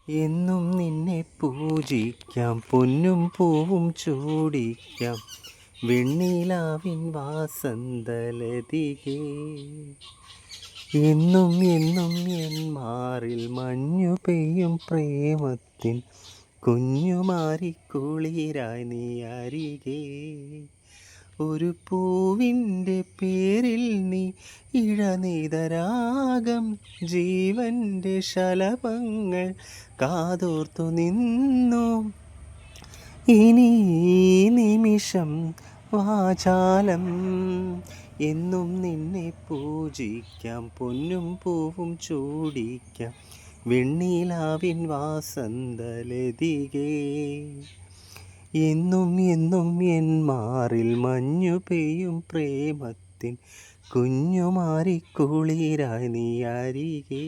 എന്നും നിന്നെ പൂജിക്കാം, പൊന്നും പൂവും ചൂടിക്കാം, വെണ്ണിലാവിൻ വാസന്തലതികേ. എന്നും എന്നും എൻ മാറിൽ മഞ്ഞു പെയ്യും പ്രേമത്തിൻ കുഞ്ഞുമാരിക്കുളിരായി നീ അരികേ. ഒരു പൂവിൻ്റെ പേരിൽ നീ ഇഴനീതരാഗം, ജീവൻ്റെ ശലഭങ്ങൾ കാതോർത്തു നിന്നു. ഇനി ഈ നിമിഷം വാചാലം എന്നും നിന്നെ പൂജിക്കാം, പൊന്നും പൂവും ചൂടിക്കാം, വെണ്ണിലാവിൻ വാസന്തലതികേ. എന്നും എന്നും എൻ മാറിൽ മഞ്ഞു പെയ്യും പ്രേമത്തിൻ കുഞ്ഞുമാരിക്കുളിരായി നീ അരികേ.